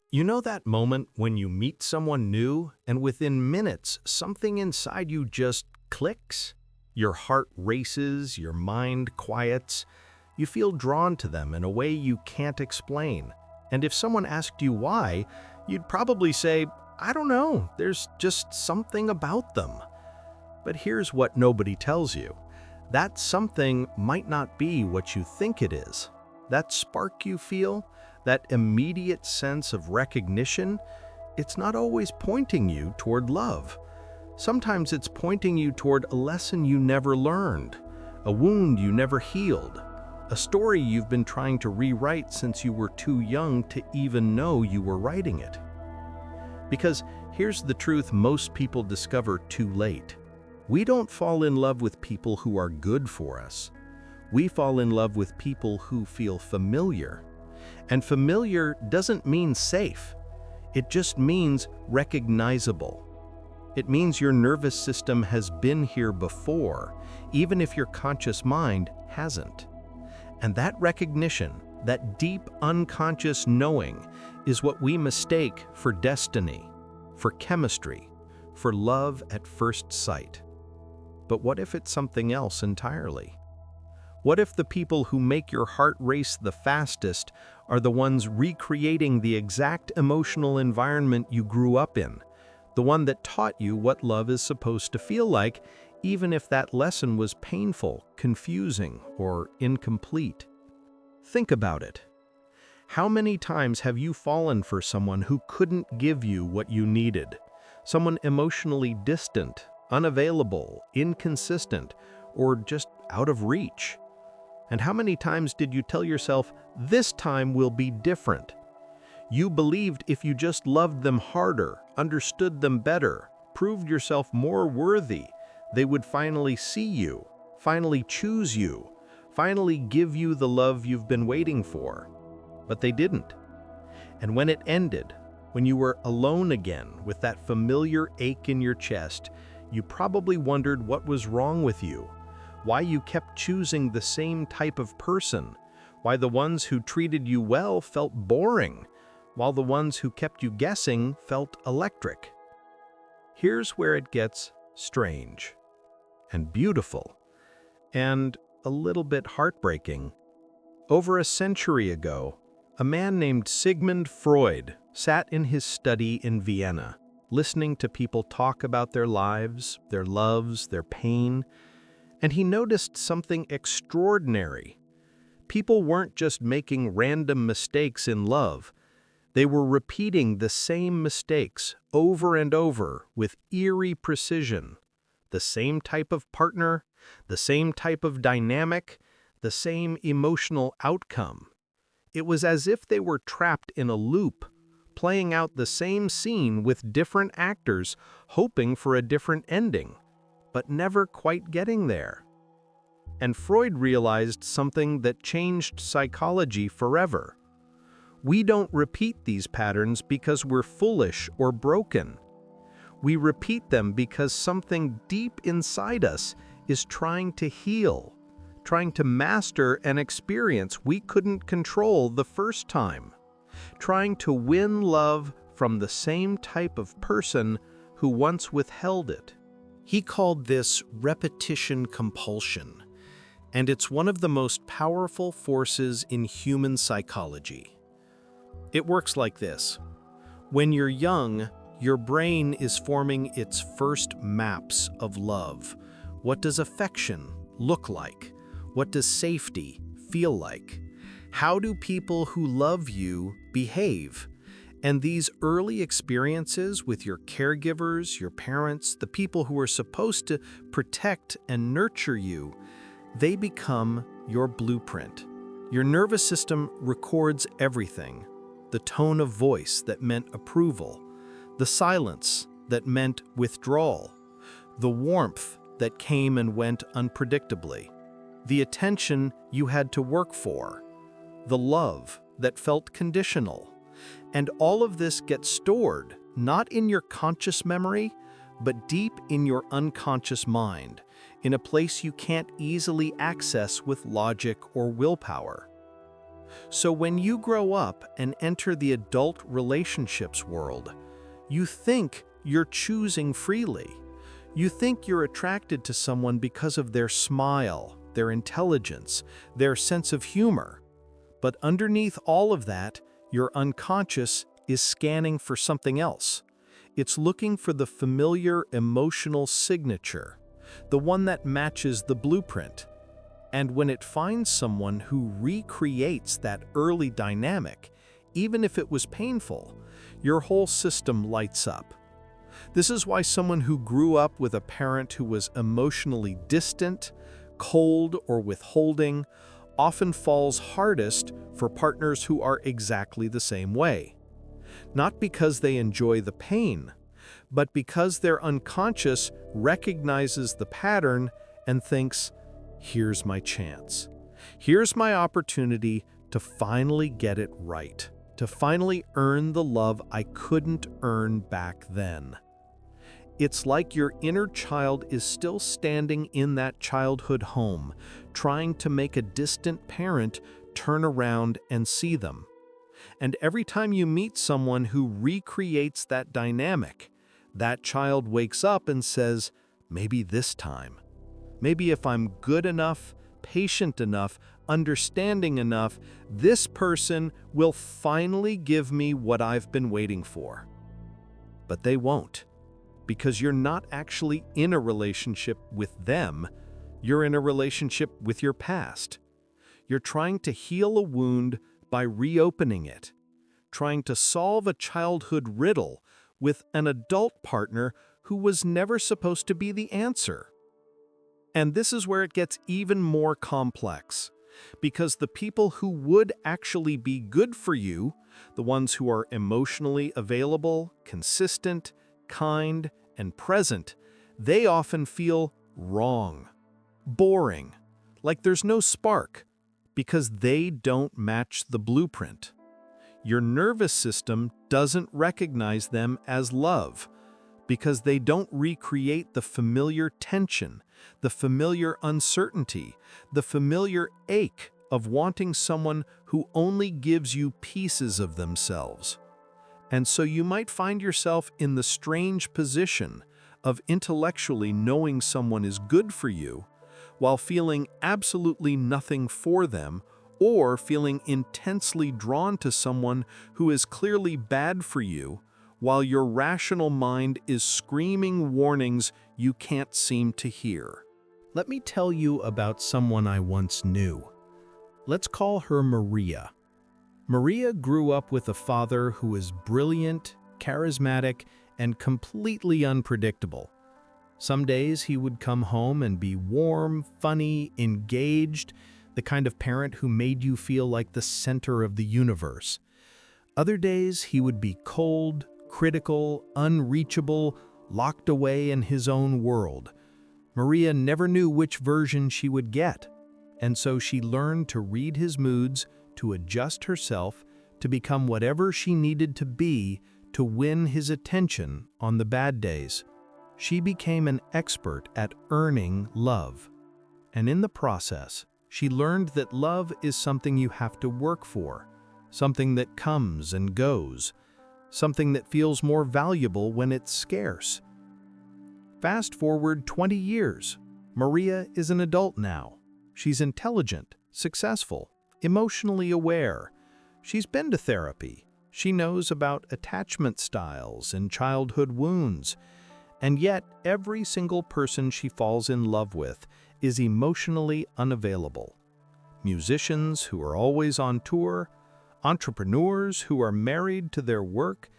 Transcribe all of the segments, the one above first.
You know that moment when you meet someone new and within minutes something inside you just clicks? Your heart races, your mind quiets. You feel drawn to them in a way you can't explain. And if someone asked you why, you'd probably say, I don't know, there's just something about them. But here's what nobody tells you. That something might not be what you think it is. That spark you feel, that immediate sense of recognition, it's not always pointing you toward love. Sometimes it's pointing you toward a lesson you never learned, a wound you never healed, a story you've been trying to rewrite since you were too young to even know you were writing it. Because here's the truth most people discover too late. We don't fall in love with people who are good for us. We fall in love with people who feel familiar. And familiar doesn't mean safe. It just means recognizable. It means your nervous system has been here before, even if your conscious mind hasn't. And that recognition, that deep unconscious knowing, is what we mistake for destiny, for chemistry, for love at first sight. But what if it's something else entirely? What if the people who make your heart race the fastest are the ones recreating the exact emotional environment you grew up in, the one that taught you what love is supposed to feel like, even if that lesson was painful, confusing, or incomplete? Think about it. How many times have you fallen for someone who couldn't give you what you needed? Someone emotionally distant, unavailable, inconsistent, or just out of reach? And how many times did you tell yourself, this time will be different? You believed if you just loved them harder, understood them better, proved yourself more worthy, they would finally see you, finally choose you, finally give you the love you've been waiting for. But they didn't. And when it ended, when you were alone again with that familiar ache in your chest, you probably wondered what was wrong with you, why you kept choosing the same type of person, why the ones who treated you well felt boring, while the ones who kept you guessing felt electric. Here's where it gets strange, and beautiful, and a little bit heartbreaking. Over a century ago, a man named Sigmund Freud sat in his study in Vienna, listening to people talk about their lives, their loves, their pain, and he noticed something extraordinary. People weren't just making random mistakes in love. They were repeating the same mistakes over and over with eerie precision. The same type of partner, the same type of dynamic, the same emotional outcome. It was as if they were trapped in a loop, playing out the same scene with different actors, hoping for a different ending, but never quite getting there. And Freud realized something that changed psychology forever. We don't repeat these patterns because we're foolish or broken. We repeat them because something deep inside us is trying to heal, trying to master an experience we couldn't control the first time, trying to win love from the same type of person who once withheld it. He called this repetition compulsion, and it's one of the most powerful forces in human psychology. It works like this. When you're young, your brain is forming its first maps of love. What does affection look like? What does safety feel like? How do people who love you behave? And these early experiences with your caregivers, your parents, the people who are supposed to protect and nurture you, they become your blueprint. Your nervous system records everything. The tone of voice that meant approval, the silence that meant withdrawal, the warmth that came and went unpredictably, the attention you had to work for, the love that felt conditional. And all of this gets stored, not in your conscious memory, but deep in your unconscious mind, in a place you can't easily access with logic or willpower. So when you grow up and enter the adult relationships world, you think you're choosing freely. You think you're attracted to someone because of their smile, their intelligence, their sense of humor. But underneath all of that, your unconscious is scanning for something else. It's looking for the familiar emotional signature, the one that matches the blueprint. And when it finds someone who recreates that early dynamic, even if it was painful, your whole system lights up. This is why someone who grew up with a parent who was emotionally distant, cold, or withholding often falls hardest for partners who are exactly the same way. Not because they enjoy the pain, but because their unconscious recognizes the pattern and thinks, here's my chance. Here's my opportunity to finally get it right, to finally earn the love I couldn't earn back then. It's like your inner child is still standing in that childhood home, trying to make a distant parent turn around and see them. And every time you meet someone who recreates that dynamic, that child wakes up and says, maybe this time. Maybe if I'm good enough, patient enough, understanding enough, this person will finally give me what I've been waiting for. But they won't. Because you're not actually in a relationship with them, you're in a relationship with your past. You're trying to heal a wound by reopening it, trying to solve a childhood riddle with an adult partner who was never supposed to be the answer. And this is where it gets even more complex, because the people who would actually be good for you, the ones who are emotionally available, consistent, kind, and present, they often feel wrong, boring, like there's no spark, because they don't match the blueprint. Your nervous system doesn't recognize them as love, because they don't recreate the familiar tension, the familiar uncertainty, the familiar ache of wanting someone who only gives you pieces of themselves. And so you might find yourself in the strange position of intellectually knowing someone is good for you, while feeling absolutely nothing for them, or feeling intensely drawn to someone who is clearly bad for you, while your rational mind is screaming warnings you can't seem to hear. Let me tell you about someone I once knew. Let's call her Maria. Maria grew up with a father who was brilliant, charismatic, and completely unpredictable. Some days he would come home and be warm, funny, engaged, the kind of parent who made you feel like the center of the universe. Other days he would be cold, critical, unreachable, locked away in his own world. Maria never knew which version she would get, and so she learned to read his moods, to adjust herself, to become whatever she needed to be to win his attention on the bad days. She became an expert at earning love. And in the process, she learned that love is something you have to work for, something that comes and goes, something that feels more valuable when it's scarce. Fast forward 20 years. Maria is an adult now. She's intelligent, successful, emotionally aware. She's been to therapy. She knows about attachment styles and childhood wounds. And yet, every single person she falls in love with is emotionally unavailable. Musicians who are always on tour, entrepreneurs who are married to their work,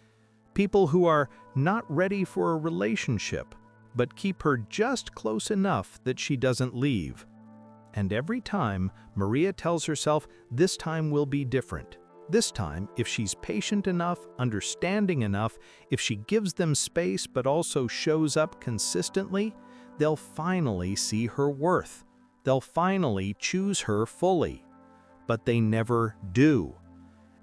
people who are not ready for a relationship, but keep her just close enough that she doesn't leave. And every time, Maria tells herself this time will be different. This time, if she's patient enough, understanding enough, if she gives them space but also shows up consistently, they'll finally see her worth. They'll finally choose her fully. But they never do.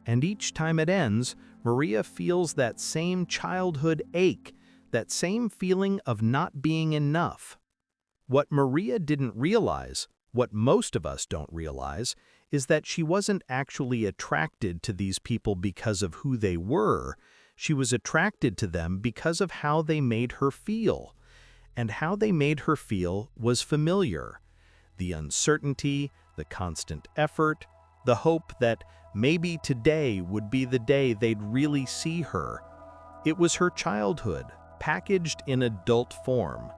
And each time it ends, Maria feels that same childhood ache, that same feeling of not being enough. What Maria didn't realize, what most of us don't realize, is that she wasn't actually attracted to these people because of who they were. She was attracted to them because of how they made her feel. And how they made her feel was familiar. The uncertainty, the constant effort, the hope that maybe today would be the day they'd really see her. It was her childhood, packaged in adult form.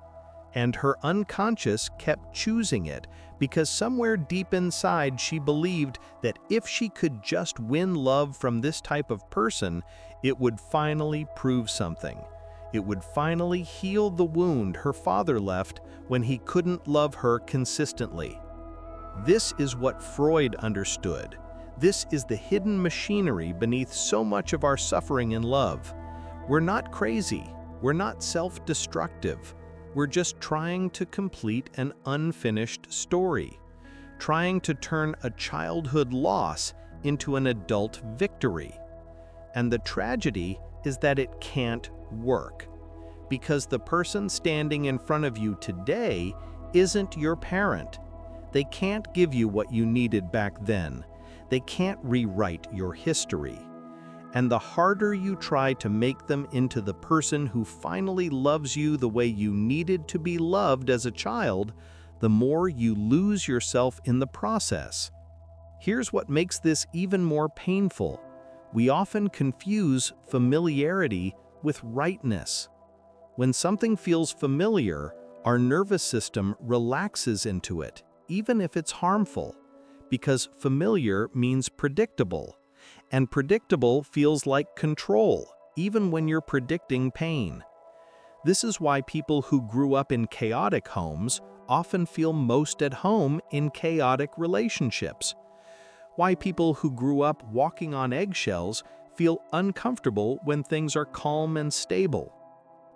And her unconscious kept choosing it because somewhere deep inside she believed that if she could just win love from this type of person, it would finally prove something. It would finally heal the wound her father left when he couldn't love her consistently. This is what Freud understood. This is the hidden machinery beneath so much of our suffering in love. We're not crazy. We're not self-destructive. We're just trying to complete an unfinished story, trying to turn a childhood loss into an adult victory. And the tragedy is that it can't work, because the person standing in front of you today isn't your parent. They can't give you what you needed back then. They can't rewrite your history. And the harder you try to make them into the person who finally loves you the way you needed to be loved as a child, the more you lose yourself in the process. Here's what makes this even more painful. We often confuse familiarity with rightness. When something feels familiar, our nervous system relaxes into it, even if it's harmful, because familiar means predictable. And predictable feels like control, even when you're predicting pain. This is why people who grew up in chaotic homes often feel most at home in chaotic relationships. Why people who grew up walking on eggshells feel uncomfortable when things are calm and stable.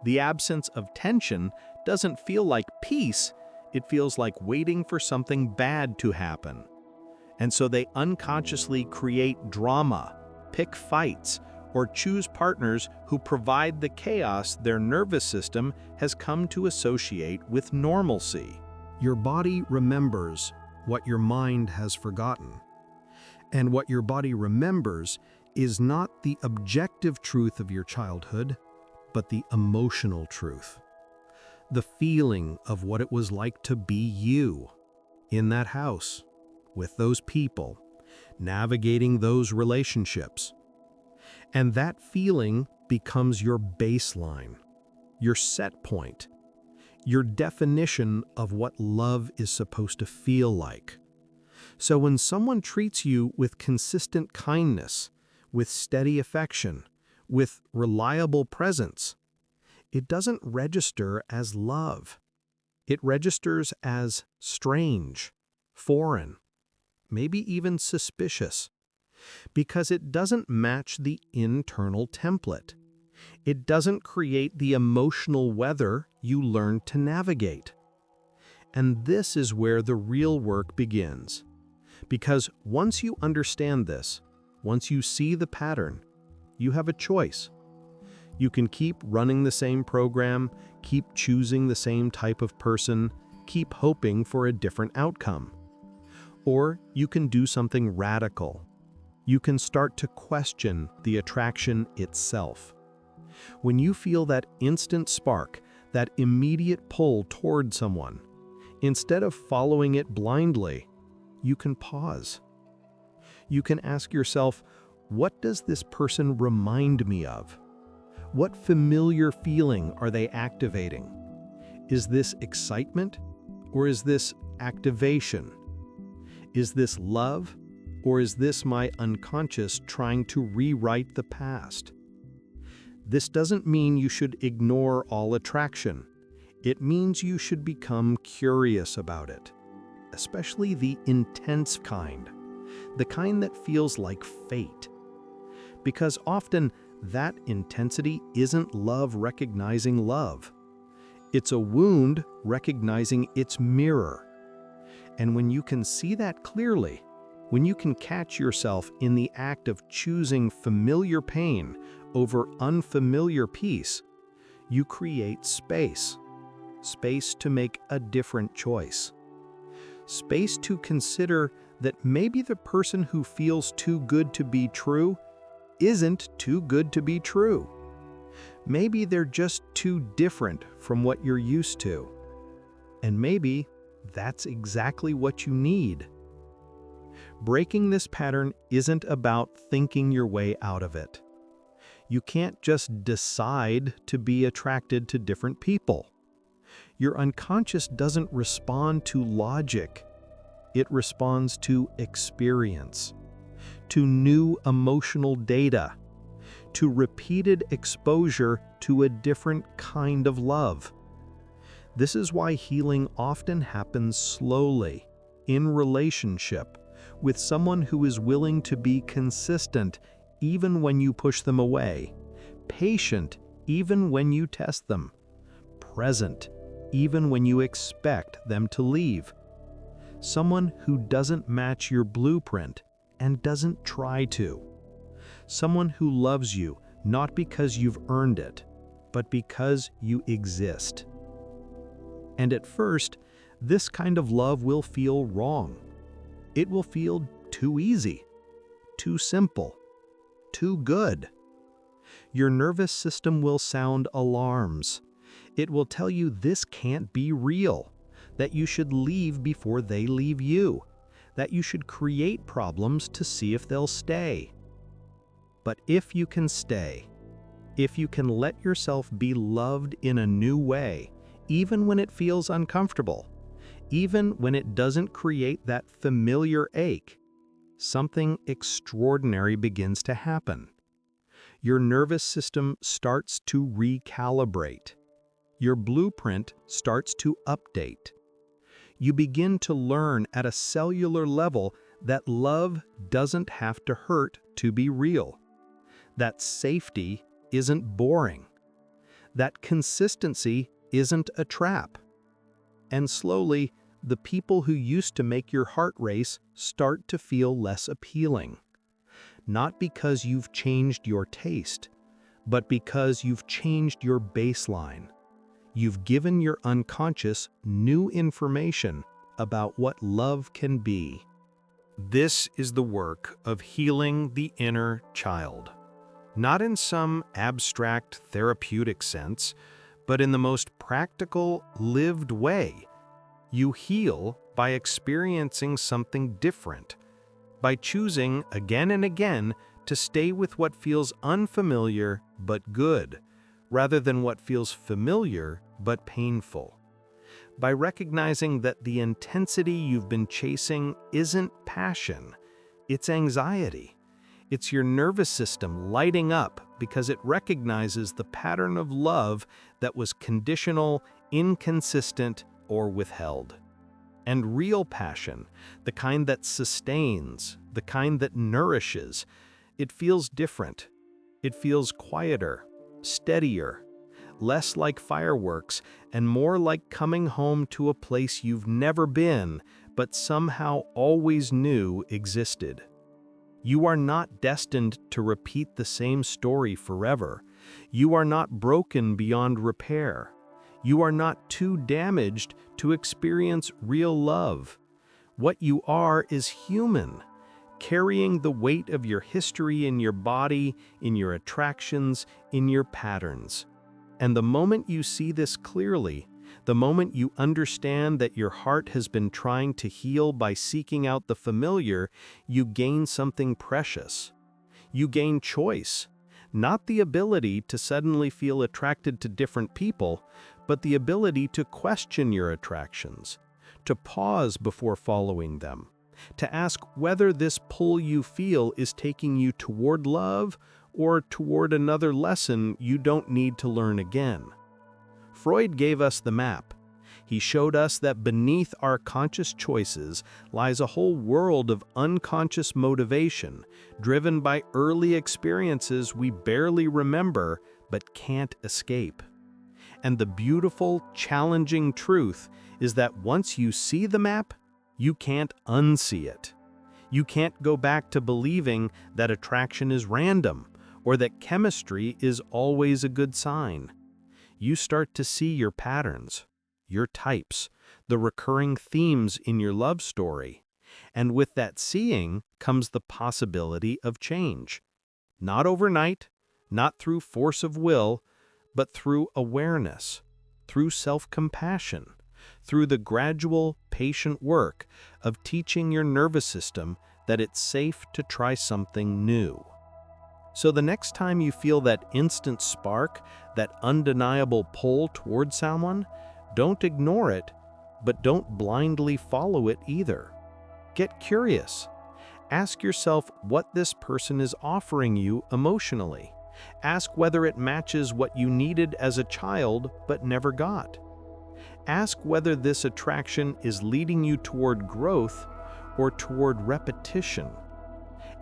The absence of tension doesn't feel like peace, it feels like waiting for something bad to happen. And so they unconsciously create drama, pick fights, or choose partners who provide the chaos their nervous system has come to associate with normalcy. Your body remembers what your mind has forgotten. And what your body remembers is not the objective truth of your childhood, but the emotional truth. The feeling of what it was like to be you in that house, with those people, navigating those relationships. And that feeling becomes your baseline, your set point, your definition of what love is supposed to feel like. So when someone treats you with consistent kindness, with steady affection, with reliable presence, it doesn't register as love. It registers as strange, foreign, maybe even suspicious, because it doesn't match the internal template. It doesn't create the emotional weather you learned to navigate. And this is where the real work begins. Because once you understand this, once you see the pattern, you have a choice. You can keep running the same program, keep choosing the same type of person, keep hoping for a different outcome. Or you can do something radical. You can start to question the attraction itself. When you feel that instant spark, that immediate pull toward someone, instead of following it blindly, you can pause. You can ask yourself, what does this person remind me of? What familiar feeling are they activating? Is this excitement, or is this activation? Is this love, or is this my unconscious trying to rewrite the past? This doesn't mean you should ignore all attraction. It means you should become curious about it, especially the intense kind, the kind that feels like fate. Because often that intensity isn't love recognizing love. It's a wound recognizing its mirror. And when you can see that clearly, when you can catch yourself in the act of choosing familiar pain over unfamiliar peace, you create space. Space to make a different choice. Space to consider that maybe the person who feels too good to be true isn't too good to be true. Maybe they're just too different from what you're used to. And maybe that's exactly what you need. Breaking this pattern isn't about thinking your way out of it. You can't just decide to be attracted to different people. Your unconscious doesn't respond to logic. It responds to experience, to new emotional data, to repeated exposure to a different kind of love. This is why healing often happens slowly, in relationship, with someone who is willing to be consistent even when you push them away, patient even when you test them, present even when you expect them to leave. Someone who doesn't match your blueprint and doesn't try to. Someone who loves you not because you've earned it, but because you exist. And at first, this kind of love will feel wrong. It will feel too easy, too simple, too good. Your nervous system will sound alarms. It will tell you this can't be real, that you should leave before they leave you, that you should create problems to see if they'll stay. But if you can stay, if you can let yourself be loved in a new way, even when it feels uncomfortable, even when it doesn't create that familiar ache, something extraordinary begins to happen. Your nervous system starts to recalibrate. Your blueprint starts to update. You begin to learn at a cellular level that love doesn't have to hurt to be real, that safety isn't boring, that consistency isn't a trap. And slowly, the people who used to make your heart race start to feel less appealing. Not because you've changed your taste, but because you've changed your baseline. You've given your unconscious new information about what love can be. This is the work of healing the inner child. Not in some abstract therapeutic sense, but in the most practical, lived way. You heal by experiencing something different, by choosing again and again to stay with what feels unfamiliar but good, rather than what feels familiar but painful. By recognizing that the intensity you've been chasing isn't passion, it's anxiety. It's your nervous system lighting up because it recognizes the pattern of love that was conditional, inconsistent, or withheld. And real passion, the kind that sustains, the kind that nourishes, it feels different. It feels quieter, steadier, less like fireworks, and more like coming home to a place you've never been, but somehow always knew existed. You are not destined to repeat the same story forever. You are not broken beyond repair. You are not too damaged to experience real love. What you are is human, carrying the weight of your history in your body, in your attractions, in your patterns. And the moment you see this clearly, the moment you understand that your heart has been trying to heal by seeking out the familiar, you gain something precious. You gain choice, not the ability to suddenly feel attracted to different people, but the ability to question your attractions, to pause before following them, to ask whether this pull you feel is taking you toward love or toward another lesson you don't need to learn again. Freud gave us the map. He showed us that beneath our conscious choices lies a whole world of unconscious motivation, driven by early experiences we barely remember but can't escape. And the beautiful, challenging truth is that once you see the map, you can't unsee it. You can't go back to believing that attraction is random or that chemistry is always a good sign. You start to see your patterns, your types, the recurring themes in your love story, And with that seeing comes the possibility of change. Not overnight, not through force of will, but through awareness, through self-compassion, through the gradual, patient work of teaching your nervous system that it's safe to try something new. So the next time you feel that instant spark, that undeniable pull toward someone, don't ignore it, but don't blindly follow it either. Get curious. Ask yourself what this person is offering you emotionally. Ask whether it matches what you needed as a child but never got. Ask whether this attraction is leading you toward growth or toward repetition.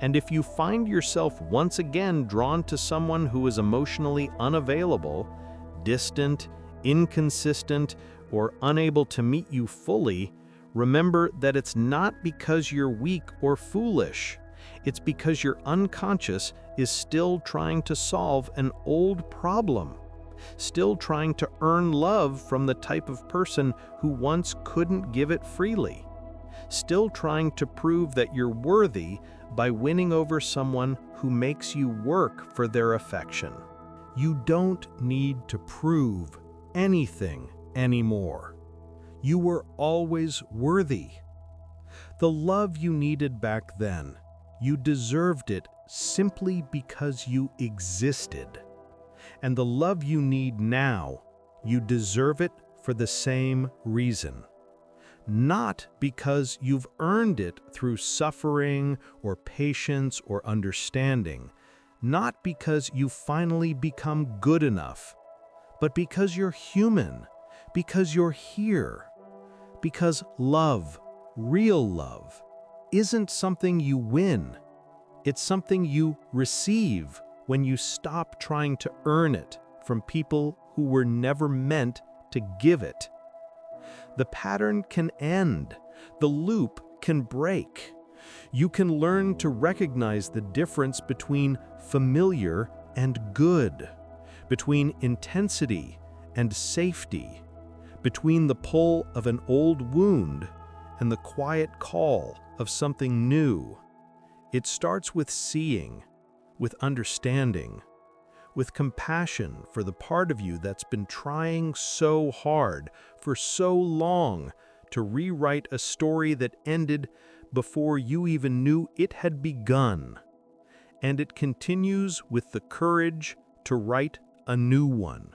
And if you find yourself once again drawn to someone who is emotionally unavailable, distant, inconsistent, or unable to meet you fully, remember that it's not because you're weak or foolish. It's because your unconscious is still trying to solve an old problem, still trying to earn love from the type of person who once couldn't give it freely, still trying to prove that you're worthy by winning over someone who makes you work for their affection. You don't need to prove anything anymore. You were always worthy. The love you needed back then, you deserved it simply because you existed. And the love you need now, you deserve it for the same reason. Not because you've earned it through suffering or patience or understanding, not because you finally become good enough, but because you're human, because you're here, because love, real love, isn't something you win. It's something you receive when you stop trying to earn it from people who were never meant to give it. The pattern can end. The loop can break. You can learn to recognize the difference between familiar and good, between intensity and safety, between the pull of an old wound and the quiet call of something new. It starts with seeing, with understanding, with compassion for the part of you that's been trying so hard for so long to rewrite a story that ended before you even knew it had begun. And it continues with the courage to write a new one.